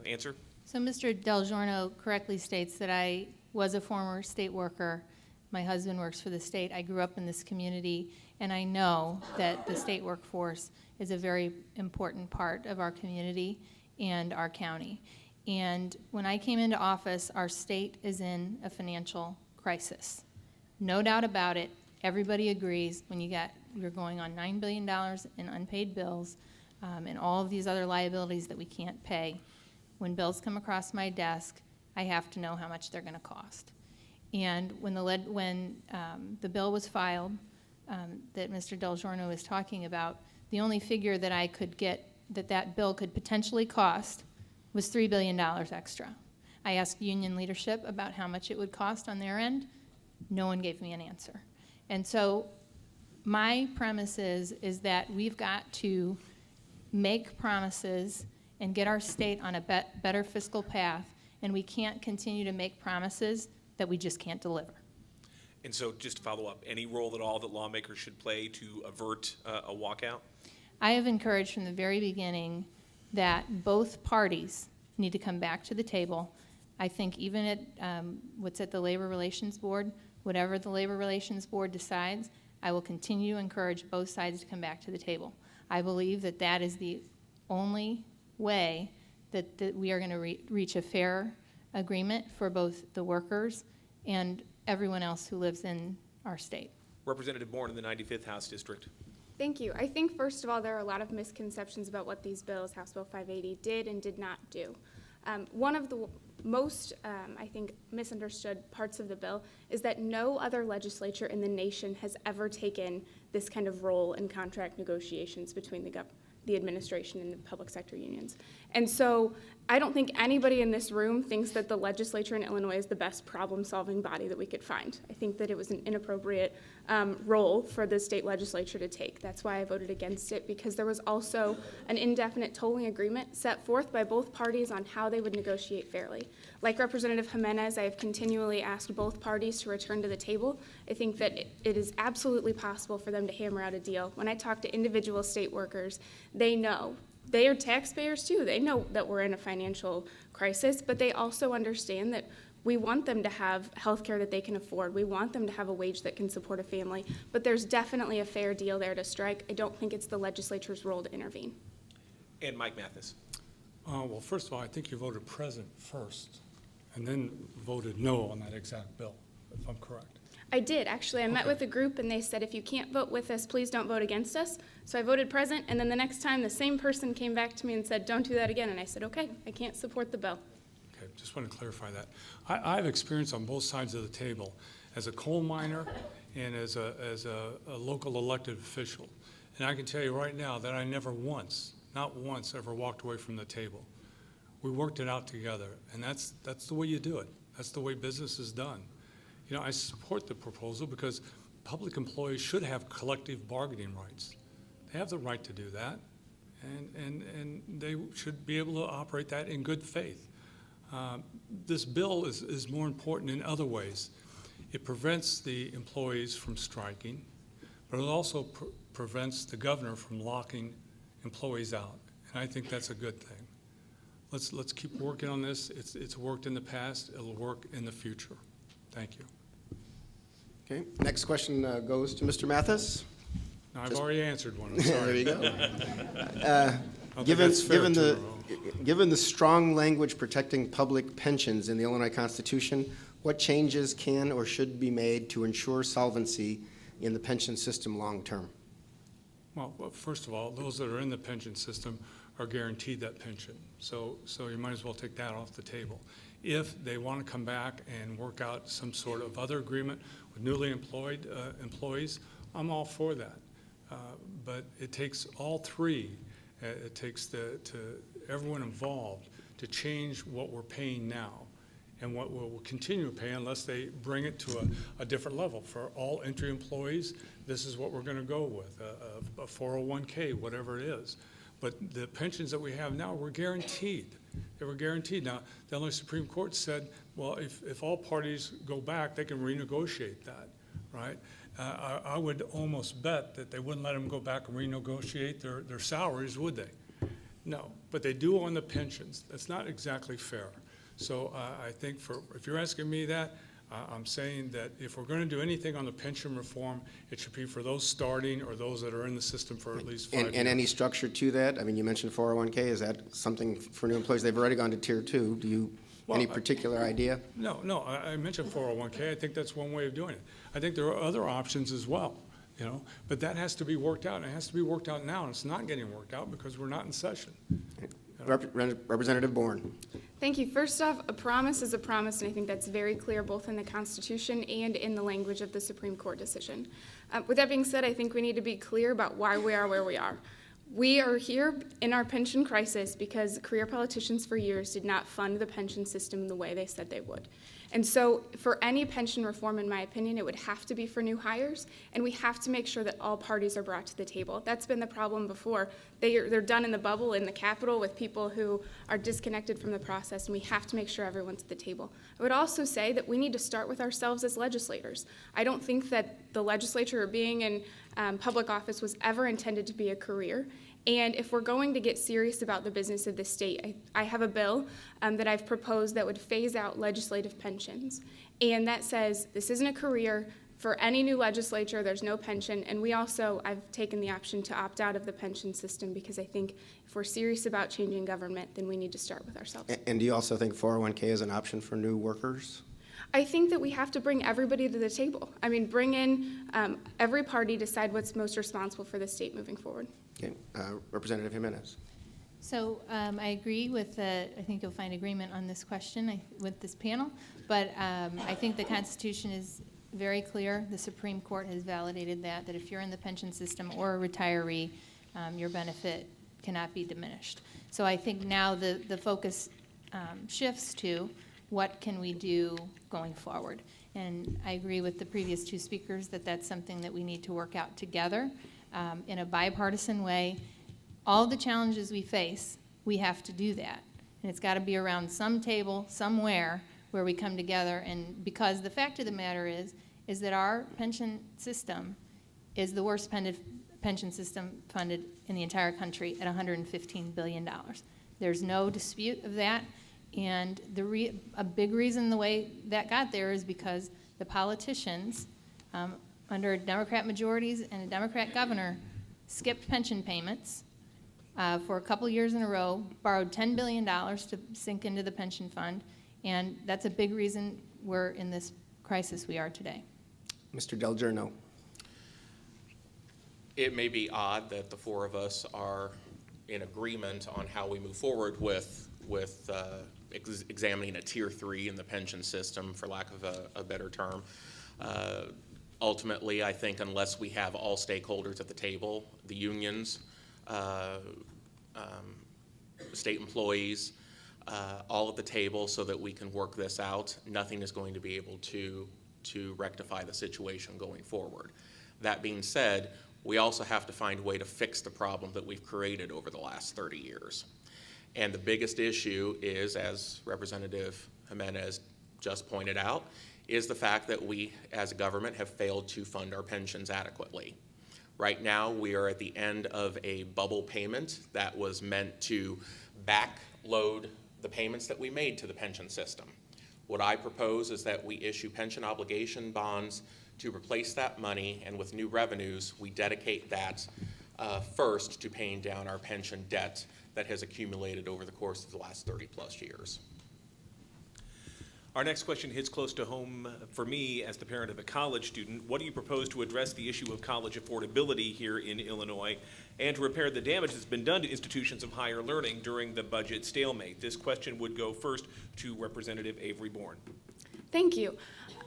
answer? So Mr. DelGiorno correctly states that I was a former state worker. My husband works for the state. I grew up in this community, and I know that the state workforce is a very important part of our community and our county. And when I came into office, our state is in a financial crisis. No doubt about it. Everybody agrees when you're going on $9 billion in unpaid bills and all of these other liabilities that we can't pay. When bills come across my desk, I have to know how much they're going to cost. And when the bill was filed, that Mr. DelGiorno is talking about, the only figure that I could get that bill could potentially cost was $3 billion extra. I asked union leadership about how much it would cost on their end. No one gave me an answer. And so my premise is that we've got to make promises and get our state on a better fiscal path, and we can't continue to make promises that we just can't deliver. And so just to follow up, any role at all that lawmakers should play to avert a walkout? I have encouraged from the very beginning that both parties need to come back to the table. I think even at what's at the Labor Relations Board, whatever the Labor Relations Board decides, I will continue to encourage both sides to come back to the table. I believe that that is the only way that we are going to reach a fair agreement for both the workers and everyone else who lives in our state. Representative Bourne in the 95th House District. Thank you. I think, first of all, there are a lot of misconceptions about what these bills, House Bill 580, did and did not do. One of the most, I think, misunderstood parts of the bill is that no other legislature in the nation has ever taken this kind of role in contract negotiations between the administration and the public sector unions. And so I don't think anybody in this room thinks that the legislature in Illinois is the best problem-solving body that we could find. I think that it was an inappropriate role for the state legislature to take. That's why I voted against it, because there was also an indefinite tolling agreement set forth by both parties on how they would negotiate fairly. Like Representative Jimenez, I have continually asked both parties to return to the table. I think that it is absolutely possible for them to hammer out a deal. When I talk to individual state workers, they know. They are taxpayers too. They know that we're in a financial crisis, but they also understand that we want them to have health care that they can afford. We want them to have a wage that can support a family, but there's definitely a fair deal there to strike. I don't think it's the legislature's role to intervene. And Mike Mathis. Well, first of all, I think you voted present first, and then voted no on that exact bill, if I'm correct. I did, actually. I met with a group, and they said, if you can't vote with us, please don't vote against us. So I voted present, and then the next time, the same person came back to me and said, don't do that again. And I said, okay, I can't support the bill. Okay, just want to clarify that. I have experience on both sides of the table as a coal miner and as a local elected official. And I can tell you right now that I never once, not once, ever walked away from the table. We worked it out together, and that's the way you do it. That's the way business is done. You know, I support the proposal because public employees should have collective bargaining rights. They have the right to do that, and they should be able to operate that in good faith. This bill is more important in other ways. It prevents the employees from striking, but it also prevents the governor from locking employees out, and I think that's a good thing. Let's keep working on this. It's worked in the past. It'll work in the future. Thank you. Okay, next question goes to Mr. Mathis. No, I've already answered one. I'm There sorry. you go. I think Given that's fair, too. given the strong language protecting public pensions in the Illinois Constitution, what changes can or should be made to ensure solvency in the pension system long term? Well, first of all, those that are in the pension system are guaranteed that pension. So you might as well take that off the table. If they want to come back and work out some sort of other agreement with newly employed employees, I'm all for that. But it takes all three. It takes to everyone involved to change what we're paying now and what we'll continue to pay unless they bring it to a different level. For all entry employees, this is what we're going to go with, a 401k, whatever it is. But the pensions that we have now, we're guaranteed. They were guaranteed. Now, the Illinois Supreme Court said, well, if all parties go back, they can renegotiate that, right? I would almost bet that they wouldn't let them go back and renegotiate their salaries, would they? No, but they do on the pensions. That's not exactly fair. So I think if you're asking me that, I'm saying that if we're going to do anything on the pension reform, it should be for those starting or those that are in the system for at least 5 years. And any structure to that? I mean, you mentioned 401k. Is that something for new employees? They've already gone to Tier 2. Do you, any particular idea? No, I mentioned 401k. I think that's one way of doing it. I think there are other options as well, you know, but that has to be worked out, and it has to be worked out now, and it's not getting worked out because we're not in session. Representative Bourne. Thank you. First off, a promise is a promise, and I think that's very clear both in the Constitution and in the language of the Supreme Court decision. With that being said, I think we need to be clear about why we are where we are. We are here in our pension crisis because career politicians for years did not fund the pension system the way they said they would. And so for any pension reform, in my opinion, it would have to be for new hires, and we have to make sure that all parties are brought to the table. That's been the problem before. They're done in the bubble in the Capitol with people who are disconnected from the process, and we have to make sure everyone's at the table. I would also say that we need to start with ourselves as legislators. I don't think that the legislature or being in public office was ever intended to be a career. And if we're going to get serious about the business of the state, I have a bill that I've proposed that would phase out legislative pensions. And that says this isn't a career. For any new legislature, there's no pension. And I've taken the option to opt out of the pension system because I think if we're serious about changing government, then we need to start with ourselves. And do you also think 401k is an option for new workers? I think that we have to bring everybody to the table. I mean, bring in every party, decide what's most responsible for the state moving forward. Okay, Representative Jimenez. So I agree with, I think you'll find agreement on this question with this panel, but I think the Constitution is very clear. The Supreme Court has validated that if you're in the pension system or a retiree, your benefit cannot be diminished. So I think now the focus shifts to what can we do going forward. And I agree with the previous two speakers that that's something that we need to work out together in a bipartisan way. All the challenges we face, we have to do that. And it's got to be around some table somewhere where we come together. And because the fact of the matter is that our pension system is the worst pension system funded in the entire country at $115 billion. There's no dispute of that. And a big reason the way that got there is because the politicians, under Democrat majorities and a Democrat governor, skipped pension payments for a couple years in a row, borrowed $10 billion to sink into the pension fund, and that's a big reason we're in this crisis we are today. Mr. DelGiorno. It may be odd that the four of us are in agreement on how we move forward with examining a tier 3 in the pension system, for lack of a better term. Ultimately, I think unless we have all stakeholders at the table, the unions, state employees, all at the table so that we can work this out, nothing is going to be able to rectify the situation going forward. That being said, we also have to find a way to fix the problem that we've created over the last 30 years. And the biggest issue is, as Representative Jimenez just pointed out, is the fact that we as a government have failed to fund our pensions adequately. Right now, we are at the end of a bubble payment that was meant to backload the payments that we made to the pension system. What I propose is that we issue pension obligation bonds to replace that money, and with new revenues, we dedicate that first to paying down our pension debt that has accumulated over the course of the last 30-plus years. Our next question hits close to home for me as the parent of a college student. What do you propose to address the issue of college affordability here in Illinois and to repair the damage that's been done to institutions of higher learning during the budget stalemate? This question would go first to Representative Avery Bourne. Thank you.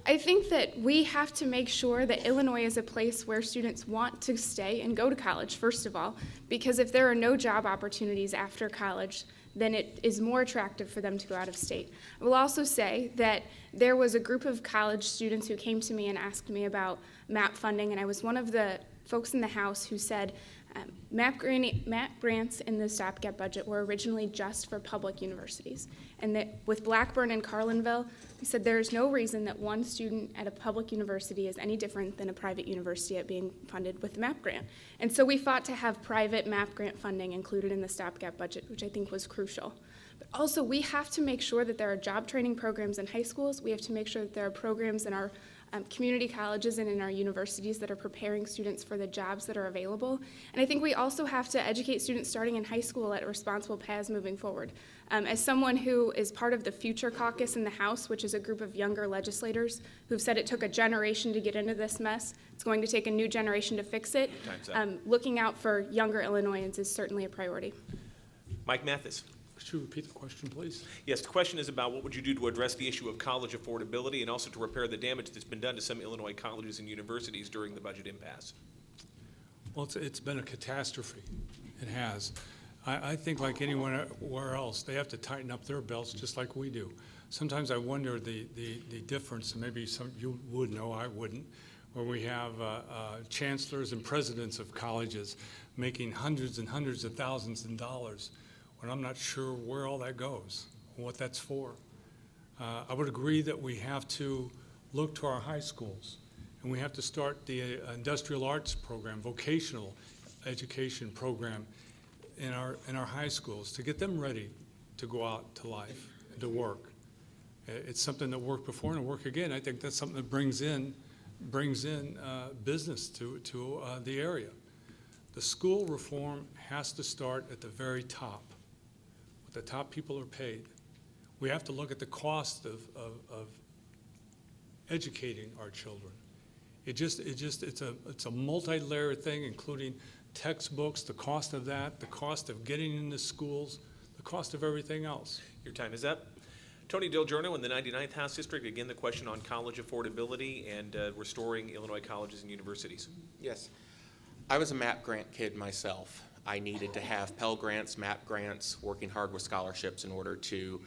I think that we have to make sure that Illinois is a place where students want to stay and go to college, first of all, because if there are no job opportunities after college, then it is more attractive for them to go out of state. I will also say that there was a group of college students who came to me and asked me about MAP funding, and I was one of the folks in the House who said MAP grants in the stopgap budget were originally just for public universities. And that with Blackburn and Carlinville, we said there is no reason that one student at a public university is any different than a private university at being funded with the MAP grant. And so we fought to have private MAP grant funding included in the stopgap budget, which I think was crucial. But also we have to make sure that there are job training programs in high schools. We have to make sure that there are programs in our community colleges and in our universities that are preparing students for the jobs that are available. And I think we also have to educate students starting in high school at responsible paths moving forward. As someone who is part of the Future Caucus in the House, which is a group of younger legislators who've said it took a generation to get into this mess, it's going to take a new generation to fix it. Looking out for younger Illinoisans is certainly a priority. Mike Mathis. Could you repeat the question, please? Yes, the question is about what would you do to address the issue of college affordability and also to repair the damage that's been done to some Illinois colleges and universities during the budget impasse? Well, it's been a catastrophe. It has. I think like anywhere else, they have to tighten up their belts just like we do. Sometimes I wonder the difference, and maybe some you would know, I wouldn't, where we have chancellors and presidents of colleges making hundreds and hundreds of thousands of dollars, when I'm not sure where all that goes, and what that's for. I would agree that we have to look to our high schools, and we have to start the industrial arts program, vocational education program in our high schools to get them ready to go out to life and to work. It's something that worked before and work again. I think that's something that brings in business to the area. The school reform has to start at the very top. What the top people are paid. We have to look at the cost of educating our children. It's a multi-layered thing, including textbooks, the cost of that, the cost of getting into schools, the cost of everything else. Your time is up. Tony DelGiorno in the 99th House District. Again, the question on college affordability and restoring Illinois colleges and universities. Yes. I was a MAP grant kid myself. I needed to have Pell Grants, MAP grants, working hard with scholarships in order to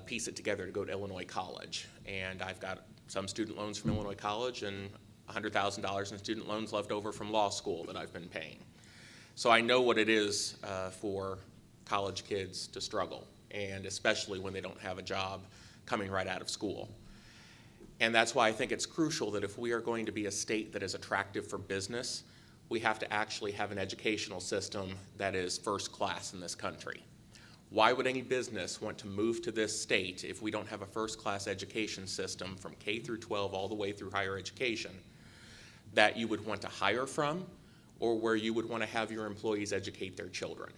piece it together to go to Illinois College. And I've got some student loans from Illinois College and $100,000 in student loans left over from law school that I've been paying. So I know what it is for college kids to struggle, and especially when they don't have a job coming right out of school. And that's why I think it's crucial that if we are going to be a state that is attractive for business, we have to actually have an educational system that is first class in this country. Why would any business want to move to this state if we don't have a first-class education system from K through 12 all the way through higher education that you would want to hire from, or where you would want to have your employees educate their children?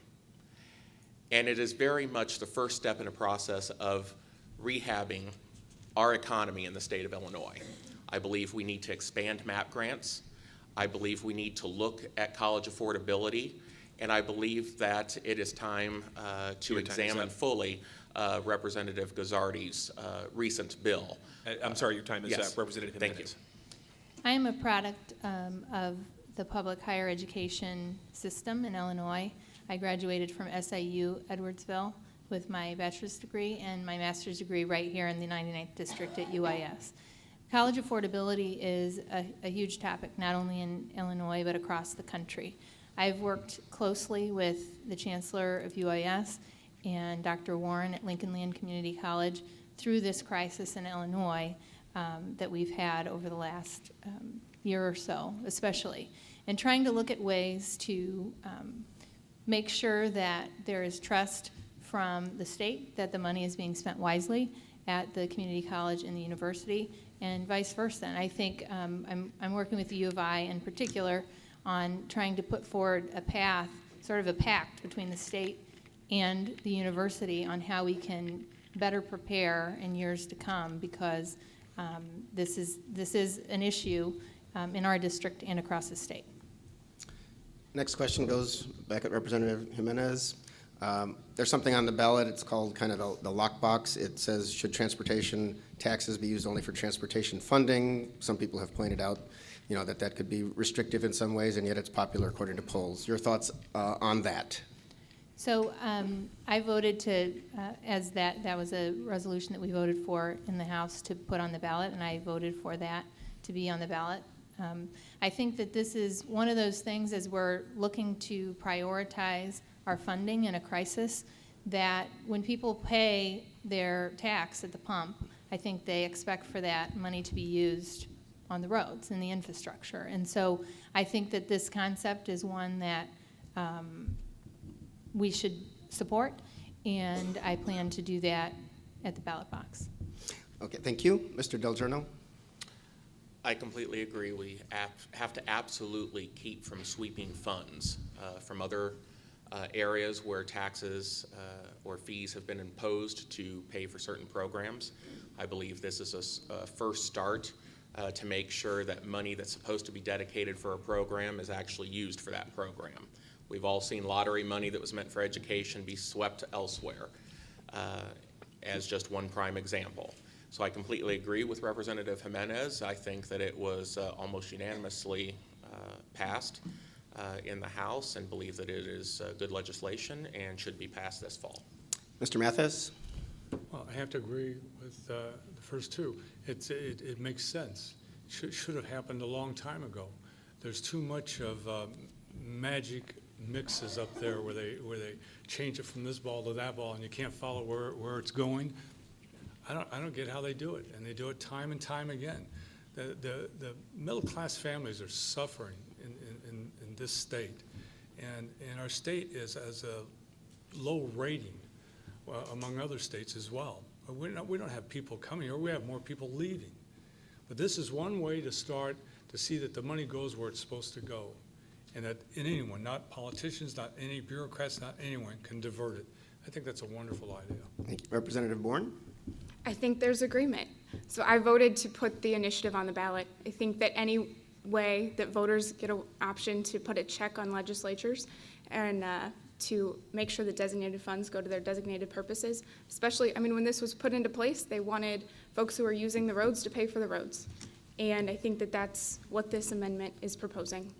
And it is very much the first step in a process of rehabbing our economy in the state of Illinois. I believe we need to expand MAP grants. I believe we need to look at college affordability. And I believe that it is time to examine fully Representative Gazzardi's recent bill. I'm sorry, your time is yes. up. Representative Thank Jimenez. I am a product of the public higher education system in Illinois. I graduated from SIU Edwardsville with my bachelor's degree and my master's degree right here in the 99th District at UIS. College affordability is a huge topic, not only in Illinois, but across the country. I've worked closely with the Chancellor of UIS and Dr. Warren at Lincoln Land Community College through this crisis in Illinois that we've had over the last year or so, especially, and trying to look at ways to make sure that there is trust from the state that the money is being spent wisely at the community college and the university, and vice versa. And I think I'm working with the U of I in particular on trying to put forward a path, sort of a pact between the state and the university on how we can better prepare in years to come, because this is an issue in our district and across the state. Next question goes back at Representative Jimenez. There's something on the ballot, it's called kind of the lockbox. It says, should transportation taxes be used only for transportation funding? Some people have pointed out, that could be restrictive in some ways, and yet it's popular according to polls. Your thoughts on that? So I voted to, as that was a resolution that we voted for in the House to put on the ballot, and I voted for that to be on the ballot. I think that this is one of those things, as we're looking to prioritize our funding in a crisis, that when people pay their tax at the pump, I think they expect for that money to be used on the roads and the infrastructure. And so I think that this concept is one that we should support, and I plan to do that at the ballot box. Okay, thank you. Mr. DelGiorno? I completely agree. We have to absolutely keep from sweeping funds from other areas where taxes or fees have been imposed to pay for certain programs. I believe this is a first start to make sure that money that's supposed to be dedicated for a program is actually used for that program. We've all seen lottery money that was meant for education be swept elsewhere. as just one prime example. So I completely agree with Representative Jimenez. I think that it was almost unanimously passed in the House, and believe that it is good legislation and should be passed this fall. Mr. Mathis? Well, I have to agree with the first two. It makes sense. Should have happened a long time ago. There's too much of magic mixes up there where they change it from this ball to that ball, and you can't follow where it's going. I don't get how they do it, and they do it time and time again. The middle-class families are suffering in this state, and our state is as a low rating among other states as well. We don't have people coming here. We have more people leaving. But this is one way to start to see that the money goes where it's supposed to go, and that anyone, not politicians, not any bureaucrats, not anyone, can divert it. I think that's a wonderful idea. Thank you. Representative Bourne? I think there's agreement. So I voted to put the initiative on the ballot. I think that any way that voters get an option to put a check on legislatures and to make sure that designated funds go to their designated purposes, especially, I mean, when this was put into place, they wanted folks who are using the roads to pay for the roads. And I think that that's what this amendment is proposing.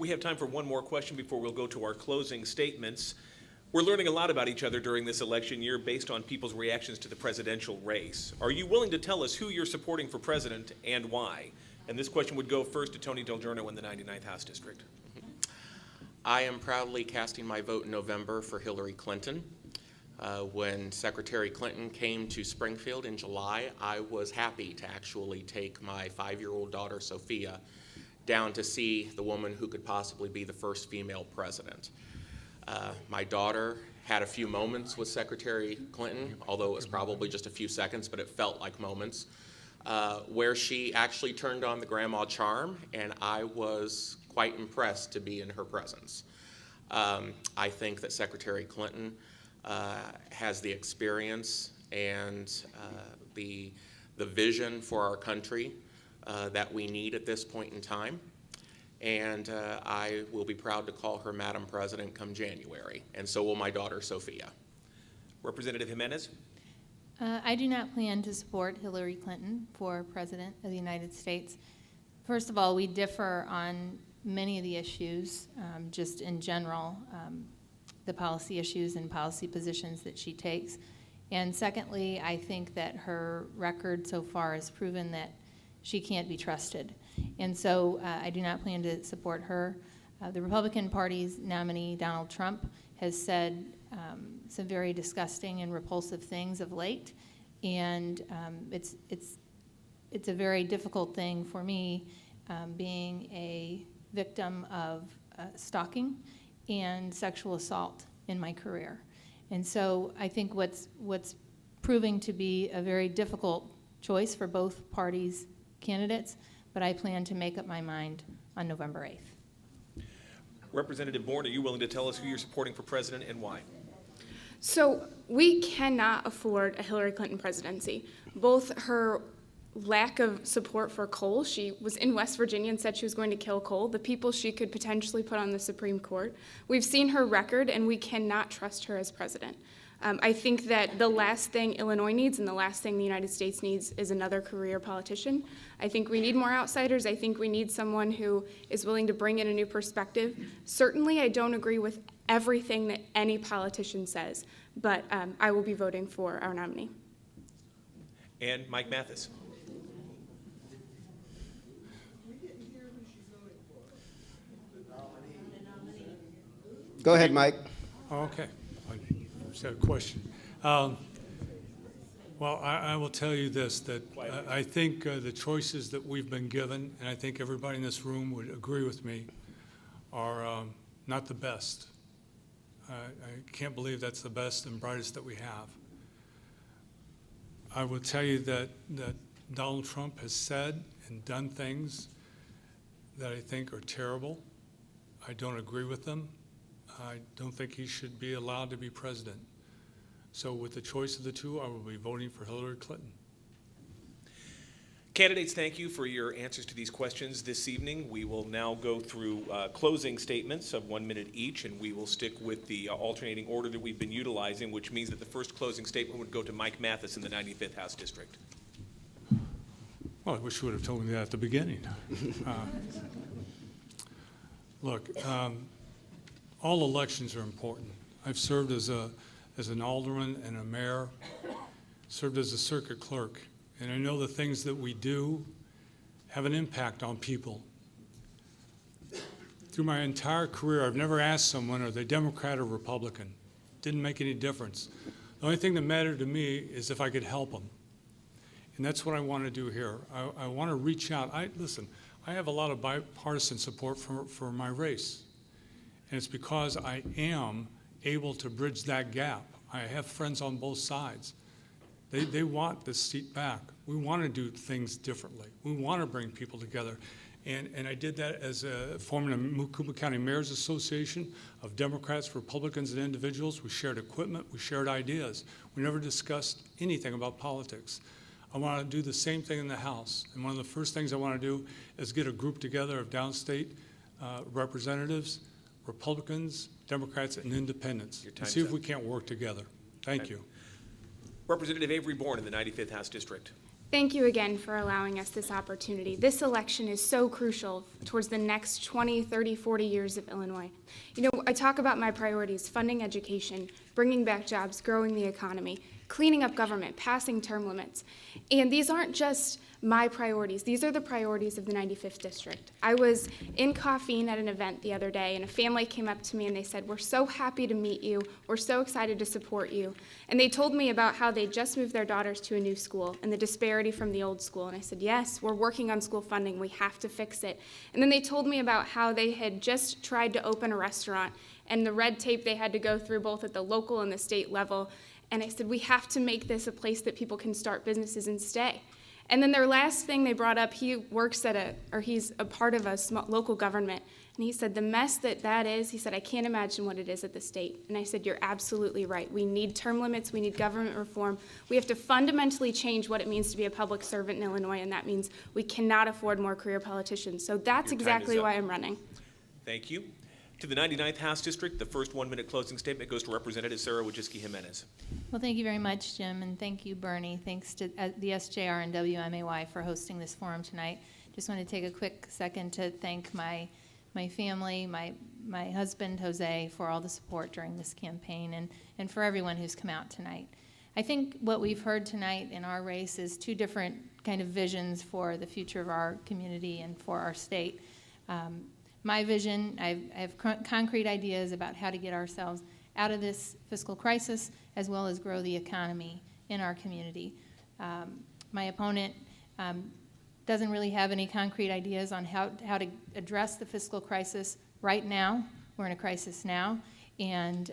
We have time for one more question before we'll go to our closing statements. We're learning a lot about each other during this election year based on people's reactions to the presidential race. Are you willing to tell us who you're supporting for president and why? And this question would go first to Tony DelGiorno in the 99th House District. I am proudly casting my vote in November for Hillary Clinton. When Secretary Clinton came to Springfield in July, I was happy to actually take my 5-year-old daughter, Sophia, down to see the woman who could possibly be the first female president. My daughter had a few moments with Secretary Clinton, although it was probably just a few seconds, but it felt like moments, where she actually turned on the grandma charm, and I was quite impressed to be in her presence. I think that Secretary Clinton has the experience and the vision for our country that we need at this point in time. And I will be proud to call her Madam President come January, and so will my daughter, Sophia. Representative Jimenez? I do not plan to support Hillary Clinton for President of the United States. First of all, we differ on many of the issues, just in general, the policy issues and policy positions that she takes. And secondly, I think that her record so far has proven that she can't be trusted. And so I do not plan to support her. The Republican Party's nominee, Donald Trump, has said some very disgusting and repulsive things of late. And it's a very difficult thing for me, being a victim of stalking and sexual assault in my career. And so I think what's proving to be a very difficult choice for both parties' candidates, but I plan to make up my mind on November 8th. Representative Bourne, are you willing to tell us who you're supporting for president and why? So we cannot afford a Hillary Clinton presidency. Both her lack of support for coal, she was in West Virginia and said she was going to kill coal, the people she could potentially put on the Supreme Court. We've seen her record, and we cannot trust her as president. I think that the last thing Illinois needs and the last thing the United States needs is another career politician. I think we need more outsiders. I think we need someone who is willing to bring in a new perspective. Certainly, I don't agree with everything that any politician says, but I will be voting for our nominee. And Mike Mathis. Go ahead, Mike. Okay. I just had a question. Well, I will tell you this, that I think the choices that we've been given, and I think everybody in this room would agree with me, are not the best. I can't believe that's the best and brightest that we have. I will tell you that Donald Trump has said and done things that I think are terrible. I don't agree with them. I don't think he should be allowed to be president. So with the choice of the two, I will be voting for Hillary Clinton. Candidates, thank you for your answers to these questions this evening. We will now go through closing statements of 1 minute each, and we will stick with the alternating order that we've been utilizing, which means that the first closing statement would go to Mike Mathis in the 95th House District. Well, I wish you would have told me that at the beginning. Look, all elections are important. I've served as an alderman and a mayor, served as a circuit clerk, and I know the things that we do have an impact on people. Through my entire career, I've never asked someone, are they Democrat or Republican? Didn't make any difference. The only thing that mattered to me is if I could help them. And that's what I want to do here. I want to reach out. Listen, I have a lot of bipartisan support for my race. And it's because I am able to bridge that gap. I have friends on both sides. They want this seat back. We want to do things differently. We want to bring people together. And I did that as forming a Macomb County Mayor's Association of Democrats, Republicans, and individuals. We shared equipment. We shared ideas. We never discussed anything about politics. I want to do the same thing in the House. And one of the first things I want to do is get a group together of downstate representatives, Republicans, Democrats, and independents, and see if we can't work together. Thank you. Representative Avery Bourne in the 95th House District. Thank you again for allowing us this opportunity. This election is so crucial towards the next 20, 30, 40 years of Illinois. You know, I talk about my priorities: funding education, bringing back jobs, growing the economy, cleaning up government, passing term limits. And these aren't just my priorities. These are the priorities of the 95th District. I was in Coffeen at an event the other day, and a family came up to me and they said, "We're so happy to meet you. We're so excited to support you." And they told me about how they just moved their daughters to a new school and the disparity from the old school. And I said, "Yes, we're working on school funding. We have to fix it." And then they told me about how they had just tried to open a restaurant and the red tape they had to go through both at the local and the state level. And I said, "We have to make this a place that people can start businesses and stay." And then their last thing they brought up, he's a part of a small local government. And he said, the mess that is, he said, "I can't imagine what it is at the state." And I said, "You're absolutely right. We need term limits. We need government reform. We have to fundamentally change what it means to be a public servant in Illinois, and that means we cannot afford more career politicians." So that's exactly why I'm running. Thank you. To the 99th House District, the first 1 minute closing statement goes to Representative Sara Wojcicki Jimenez. Well, thank you very much, Jim, and thank you, Bernie. Thanks to the SJR and WMAY for hosting this forum tonight. Just want to take a quick second to thank my family, my husband, Jose, for all the support during this campaign, and for everyone who's come out tonight. I think what we've heard tonight in our race is two different kind of visions for the future of our community and for our state. My vision, I have concrete ideas about how to get ourselves out of this fiscal crisis as well as grow the economy in our community. My opponent doesn't really have any concrete ideas on how to address the fiscal crisis right now. We're in a crisis now, and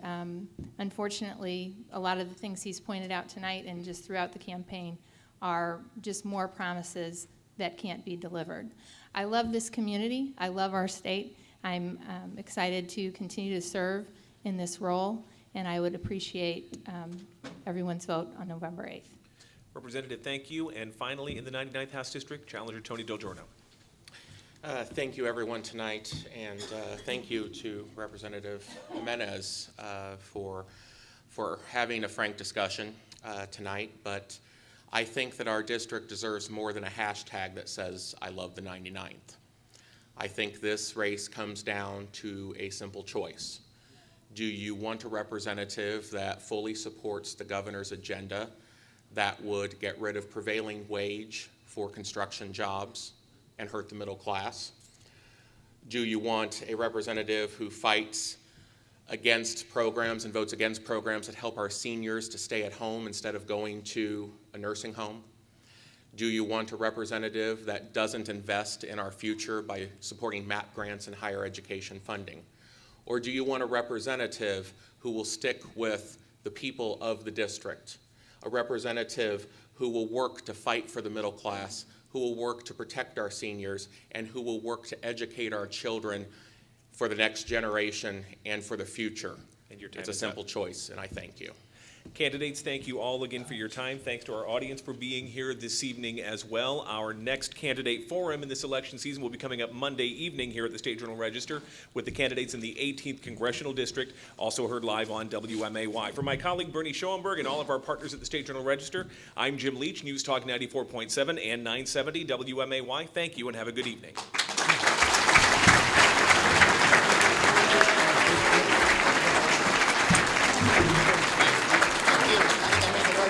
unfortunately, a lot of the things he's pointed out tonight and just throughout the campaign are just more promises that can't be delivered. I love this community. I love our state. I'm excited to continue to serve in this role, and I would appreciate everyone's vote on November 8th. Representative, thank you. And finally, in the 99th House District, Challenger Tony DelGiorno. Thank you, everyone, tonight, and thank you to Representative Jimenez for having a frank discussion tonight. But I think that our district deserves more than a hashtag that says, "I love the 99th." I think this race comes down to a simple choice. Do you want a representative that fully supports the governor's agenda that would get rid of prevailing wage for construction jobs and hurt the middle class? Do you want a representative who fights against programs and votes against programs that help our seniors to stay at home instead of going to a nursing home? Do you want a representative that doesn't invest in our future by supporting MAP grants and higher education funding? Or do you want a representative who will stick with the people of the district? A representative who will work to fight for the middle class, who will work to protect our seniors, and who will work to educate our children for the next generation and for the future. And your time It's a is simple up. choice, and I thank you. Candidates, thank you all again for your time. Thanks to our audience for being here this evening as well. Our next candidate forum in this election season will be coming up Monday evening here at the State Journal-Register with the candidates in the 18th Congressional District, also heard live on WMAY. For my colleague Bernard Schoenburg and all of our partners at the State Journal-Register, I'm Jim Leach, News Talk 94.7 and 970 WMAY. Thank you and have a good evening.